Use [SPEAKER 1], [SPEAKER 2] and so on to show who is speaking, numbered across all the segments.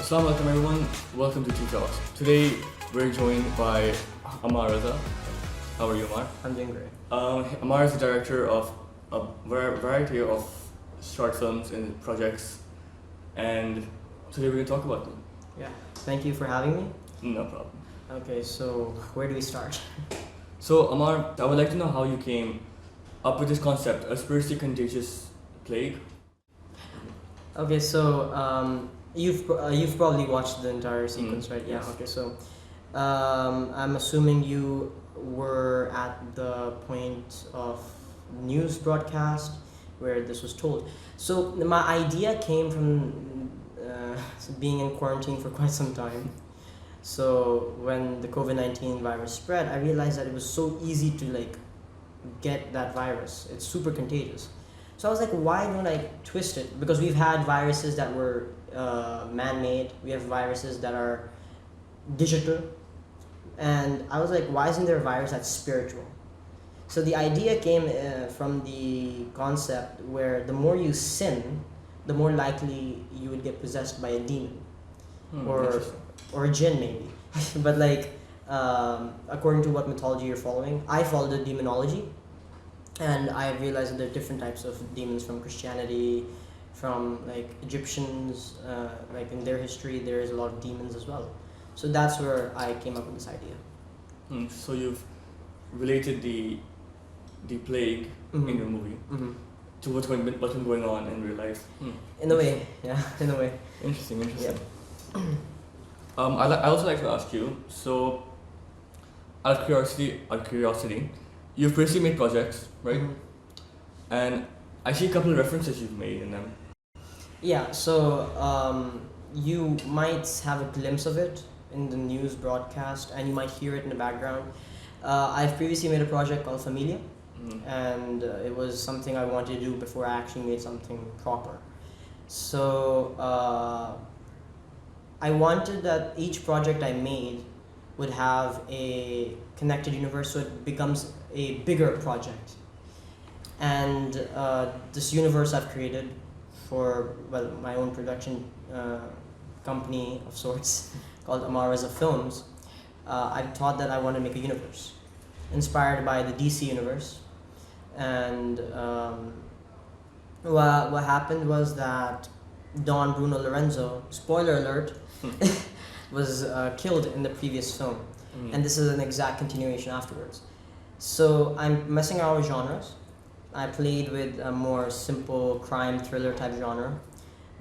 [SPEAKER 1] Assalamu alaikum everyone, welcome to Tea Talks. Today we're joined by Ammar Raza. How are you, Ammar?
[SPEAKER 2] I'm doing great.
[SPEAKER 1] Ammar is the director of a variety of short films and projects, and today we're going to talk about them.
[SPEAKER 2] Yeah, thank you for having me.
[SPEAKER 1] No problem.
[SPEAKER 2] Okay, so where do we start?
[SPEAKER 1] So Ammar, I would like to know how you came up with this concept, a spiritually contagious plague.
[SPEAKER 2] Okay, so you've probably watched the entire sequence, right? Yeah.
[SPEAKER 1] Yes.
[SPEAKER 2] Okay, so I'm assuming you were at the point of news broadcast where this was told. So my idea came from being in quarantine for quite some time. So when the COVID-19 virus spread, I realized that it was so easy to get that virus. It's super contagious. So I was like, why don't I twist it? Because we've had viruses that were man-made. We have viruses that are digital. And I was like, why isn't there a virus that's spiritual? So the idea came from the concept where the more you sin, the more likely you would get possessed by a demon. Or a jinn maybe. But according to what mythology you're following, I follow the demonology. And I realized that there are different types of demons from Christianity, from Egyptians, in their history there is a lot of demons as well. So that's where I came up with this idea.
[SPEAKER 1] So you've related the plague in your movie to what's been going on in real life.
[SPEAKER 2] In a way, yeah, in a way.
[SPEAKER 1] Interesting.
[SPEAKER 2] Yeah.
[SPEAKER 1] I also like to ask you, so out of curiosity, you've previously made projects, right? And I see a couple of references you've made in them.
[SPEAKER 2] Yeah, so you might have a glimpse of it in the news broadcast and you might hear it in the background. I've previously made a project called Familia, and it was something I wanted to do before I actually made something proper. So I wanted that each project I made would have a connected universe, so it becomes a bigger project. And this universe I've created for my own production company of sorts called Ammar Raza Films. I thought that I want to make a universe inspired by the DC universe. And what happened was that Don Bruno Lorenzo, spoiler alert, was killed in the previous film. And this is an exact continuation afterwards. So I'm messing around with genres. I played with a more simple crime thriller type genre,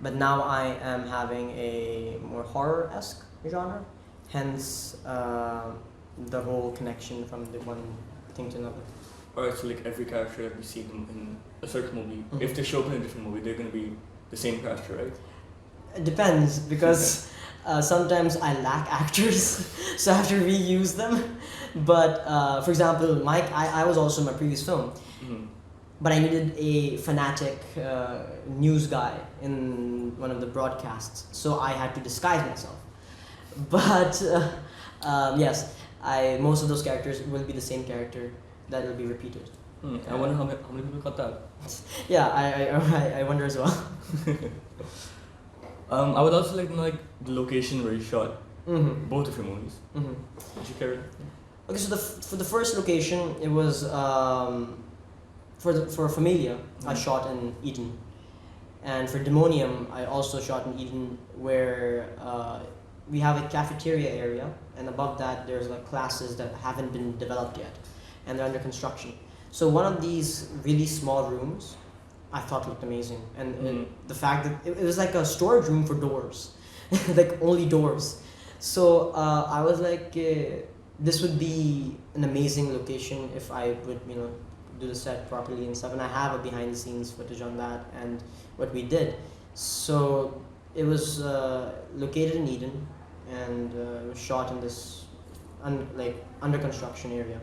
[SPEAKER 2] but now I am having a more horror-esque genre, hence the whole connection from the one thing to another.
[SPEAKER 1] Alright, so every character that we see in a certain movie, if they show up in a different movie, they're going to be the same character, right?
[SPEAKER 2] It depends, because sometimes I lack actors, so I have to reuse them. But for example, Mike, I was also in my previous film, but I needed a fanatic news guy in one of the broadcasts, so I had to disguise myself. But yes, most of those characters will be the same character that will be repeated.
[SPEAKER 1] I wonder how many people got that.
[SPEAKER 2] Yeah, I wonder as well.
[SPEAKER 1] I would also like to know the location where you shot both of your movies. Would you care?
[SPEAKER 2] Okay, so for the first location, it was for Familia, I shot in Eden, and for Dæmonium, I also shot in Eden, where we have a cafeteria area, and above that there's classes that haven't been developed yet, and they're under construction. So one of these really small rooms, I thought looked amazing, and the fact that it was like a storage room for doors, only doors. So I was like, this would be an amazing location if I would, do the set properly and stuff. And I have a behind-the-scenes footage on that and what we did. So it was located in Eden, and it was shot in this under construction area.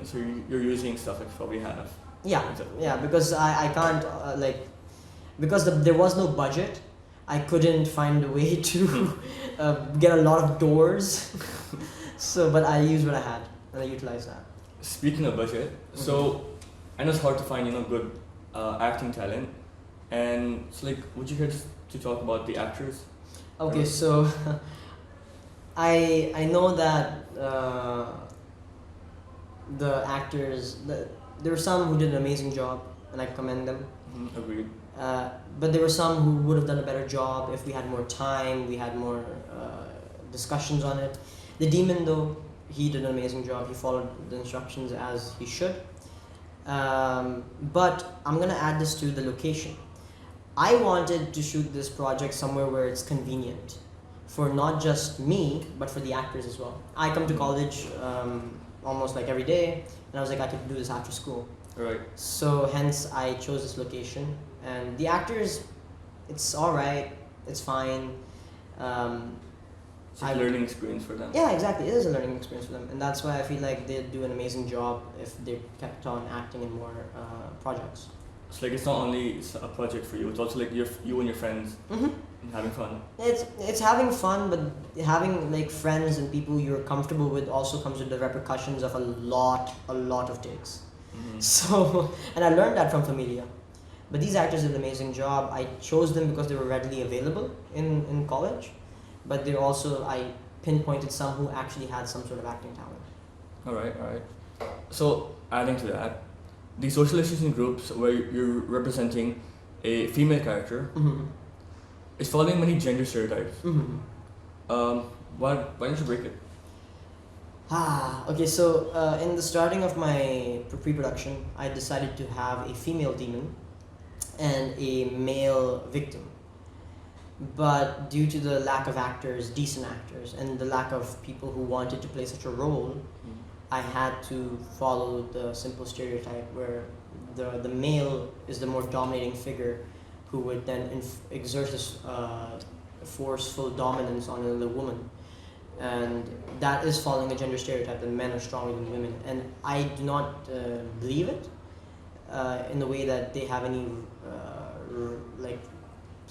[SPEAKER 1] So you're using stuff that you probably have.
[SPEAKER 2] Yeah, because I can't because there was no budget, I couldn't find a way to get a lot of doors. But I used what I had and I utilized that.
[SPEAKER 1] Speaking of budget, so I know it's hard to find good acting talent, and so would you care to talk about the actors?
[SPEAKER 2] Okay, so I know that the actors, there were some who did an amazing job, and I commend them.
[SPEAKER 1] Agreed.
[SPEAKER 2] But there were some who would have done a better job if we had more time, we had more discussions on it. The demon, though, he did an amazing job. He followed the instructions as he should. But I'm gonna add this to the location. I wanted to shoot this project somewhere where it's convenient for not just me, but for the actors as well. I come to college almost like every day, and I was like, I could do this after school.
[SPEAKER 1] Right.
[SPEAKER 2] So hence I chose this location, and the actors, it's all right, it's fine.
[SPEAKER 1] It's a learning experience for them.
[SPEAKER 2] Yeah, exactly. It is a learning experience for them, and that's why I feel like they'd do an amazing job if they kept on acting in more projects.
[SPEAKER 1] It's like it's not only a project for you; it's also like you and your friends and having fun.
[SPEAKER 2] It's having fun, but having like friends and people you're comfortable with also comes with the repercussions of a lot of takes. So, and I learned that from Familia. But these actors did an amazing job. I chose them because they were readily available in college, but they also, I pinpointed some who actually had some sort of acting talent.
[SPEAKER 1] All right. So adding to that, the social issues in groups where you're representing a female character is following many gender stereotypes. Why don't you break it?
[SPEAKER 2] Okay, so in the starting of my pre-production, I decided to have a female demon and a male victim. But due to the lack of actors, decent actors, and the lack of people who wanted to play such a role, I had to follow the simple stereotype where the male is the more dominating figure who would then exert this forceful dominance on another woman. And that is following a gender stereotype that men are stronger than women. And I do not believe it in the way that they have any like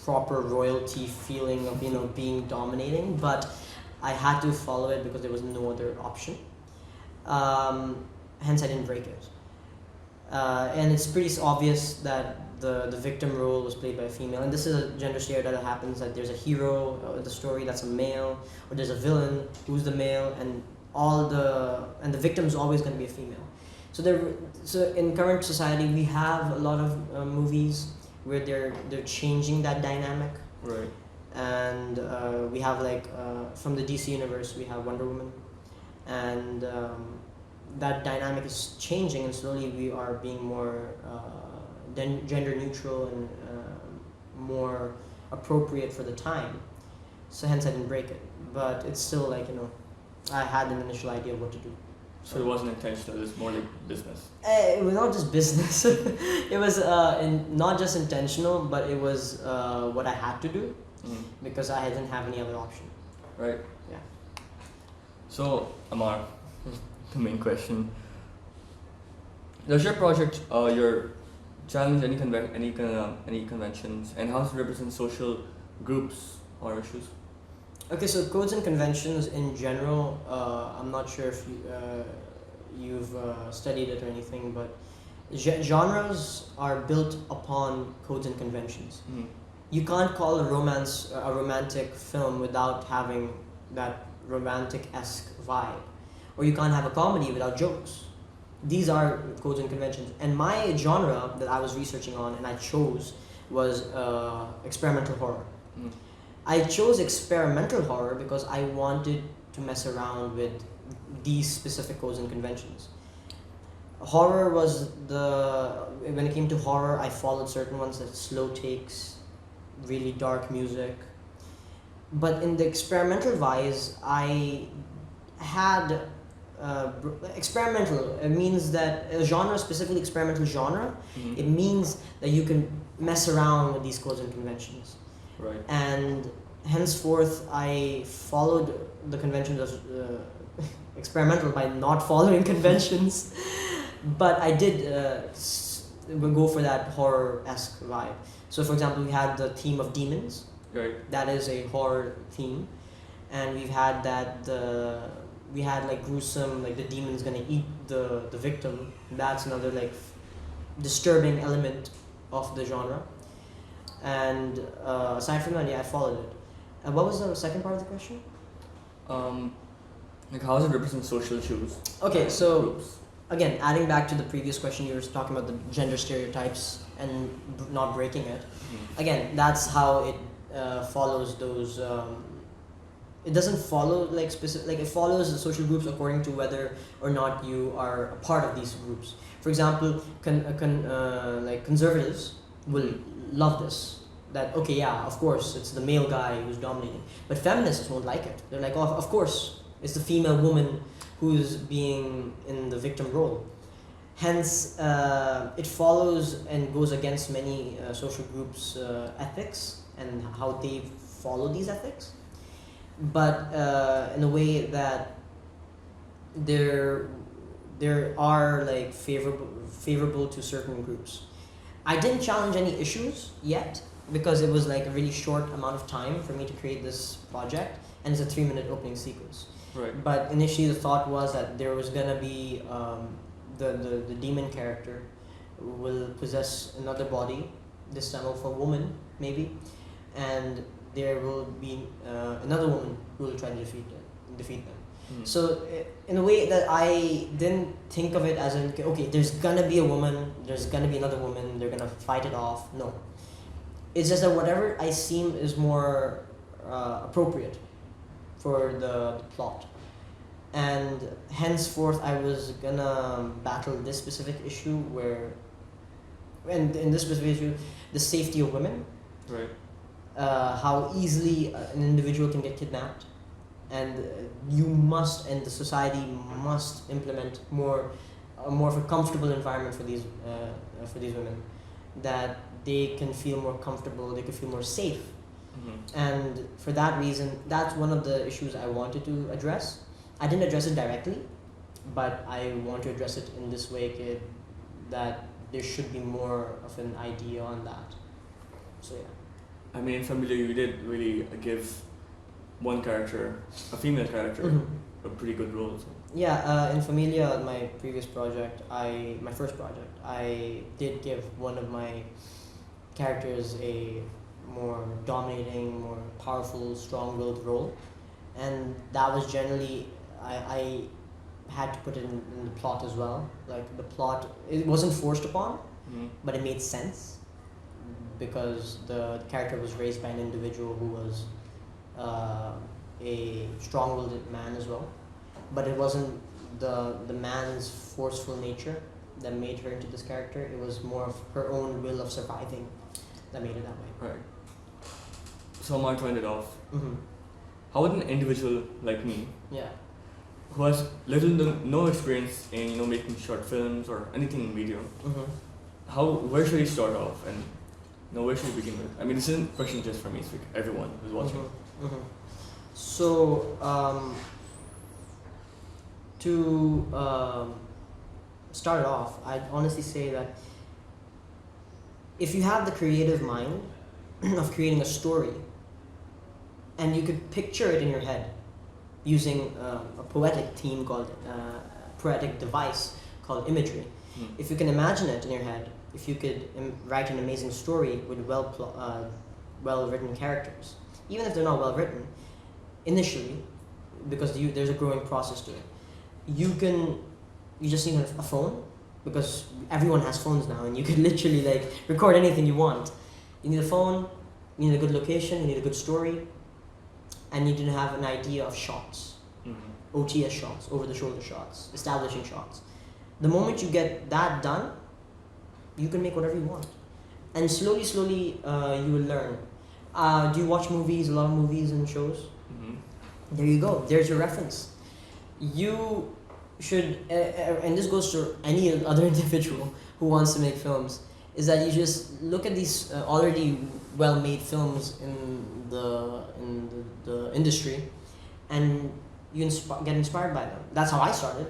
[SPEAKER 2] proper royalty feeling of being dominating, but I had to follow it because there was no other option. Hence I didn't break it. And it's pretty obvious that the victim role was played by a female, and this is a gender stereotype that happens, that there's a hero of the story that's a male, or there's a villain who's the male, and the victim is always going to be a female. So in current society we have a lot of movies where they're changing that dynamic.
[SPEAKER 1] Right.
[SPEAKER 2] And we have like from the DC universe we have Wonder Woman, and that dynamic is changing, and slowly we are being more gender neutral and more appropriate for the time. So hence I didn't break it, but it's still like I had an initial idea of what to do.
[SPEAKER 1] So it wasn't intentional; it's more like business.
[SPEAKER 2] It was not just business. It was not just intentional, but it was what I had to do because I didn't have any other option.
[SPEAKER 1] Right.
[SPEAKER 2] Yeah.
[SPEAKER 1] So Ammar, the main question: does your project your challenge any conventions, and how does it represent social groups or issues?
[SPEAKER 2] Okay, so codes and conventions in general, I'm not sure if you've studied it or anything, but genres are built upon codes and conventions. You can't call a romantic film without having that romantic-esque vibe, or you can't have a comedy without jokes. These are codes and conventions, and my genre that I was researching on and I chose was experimental horror. I chose experimental horror because I wanted to mess around with these specific codes and conventions. Horror was when it came to horror, I followed certain ones, like slow takes, really dark music. But in the experimental wise, I had experimental. It means that a genre, specifically experimental genre, it means that you can mess around with these codes and conventions.
[SPEAKER 1] Right.
[SPEAKER 2] And henceforth, I followed the conventions of experimental by not following conventions, but I did go for that horror-esque vibe. So, for example, we had the theme of demons.
[SPEAKER 1] Right.
[SPEAKER 2] That is a horror theme, and we've had that we had like gruesome, like the demon's gonna eat the victim. That's another like disturbing element of the genre. And aside from that, yeah, I followed it. What was the second part of the question?
[SPEAKER 1] Like how does it represent social issues?
[SPEAKER 2] Okay, so
[SPEAKER 1] Groups?
[SPEAKER 2] again, adding back to the previous question, you were talking about the gender stereotypes and not breaking it. Again, that's how it follows those. It doesn't follow like specific. Like it follows the social groups according to whether or not you are a part of these groups. For example, like conservatives will love this. That okay, yeah, of course, it's the male guy who's dominating. But feminists won't like it. They're like, oh, of course, it's the female woman who's being in the victim role. Hence, it follows and goes against many social groups' ethics and how they follow these ethics. But in a way that there are like favorable to certain groups. I didn't challenge any issues yet because it was like a really short amount of time for me to create this project, and it's a 3-minute opening sequence.
[SPEAKER 1] Right.
[SPEAKER 2] But initially the thought was that there was gonna be the demon character will possess another body, this time of a woman maybe, and there will be another woman who will try to defeat them. So in a way that I didn't think of it as in okay, there's gonna be a woman, there's gonna be another woman, they're gonna fight it off. No, it's just that whatever I seem is more appropriate for the plot, and henceforth I was gonna battle this specific issue and in this specific issue, the safety of women.
[SPEAKER 1] Right.
[SPEAKER 2] How easily an individual can get kidnapped, and you must, and the society must implement more of a comfortable environment for these women, that they can feel more comfortable, they can feel more safe. And for that reason, that's one of the issues I wanted to address. I didn't address it directly, but I want to address it in this way that there should be more of an idea on that. So yeah.
[SPEAKER 1] I mean, in Familiar, you did really give one character, a female character, a pretty good role. So.
[SPEAKER 2] Yeah, in Familia, my previous project, my first project, I did give one of my characters a more dominating, more powerful, strong-willed role, and that was generally I had to put it in the plot as well. Like the plot, it wasn't forced upon, but it made sense. Because the character was raised by an individual who was a strong-willed man as well, but it wasn't the man's forceful nature that made her into this character. It was more of her own will of surviving that made it that way.
[SPEAKER 1] Right. So Ammar, to end it off, how would an individual like me, who has little to no experience in making short films or anything in video, where should he start off and where should we begin with? I mean, this isn't a question just for me, it's for everyone who's watching.
[SPEAKER 2] So, to start off, I'd honestly say that if you have the creative mind of creating a story, and you could picture it in your head using a poetic poetic device called imagery, if you can imagine it in your head, if you could write an amazing story with well-written characters, even if they're not well-written, initially, because there's a growing process to it, you just need a phone, because everyone has phones now, and you could literally like record anything you want. You need a phone, you need a good location, you need a good story, and you need to have an idea of shots, OTS shots, over-the-shoulder shots, establishing shots. The moment you get that done, you can make whatever you want, and slowly you will learn. Do you watch movies? A lot of movies and shows. There you go. There's your reference. You should, and this goes to any other individual who wants to make films, is that you just look at these already well-made films in the industry, and you get inspired by them. That's how I started.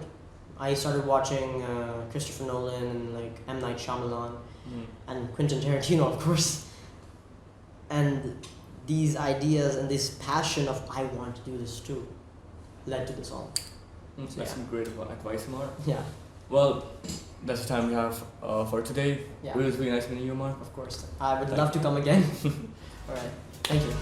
[SPEAKER 2] I started watching Christopher Nolan and like M. Night Shyamalan and Quentin Tarantino, of course. And these ideas and this passion of I want to do this too led to this all.
[SPEAKER 1] That's some great advice, Ammar.
[SPEAKER 2] Yeah.
[SPEAKER 1] Well, that's the time we have for today.
[SPEAKER 2] Yeah.
[SPEAKER 1] It was really nice meeting you, Ammar.
[SPEAKER 2] Of course. I would love to come again. All right. Thank you.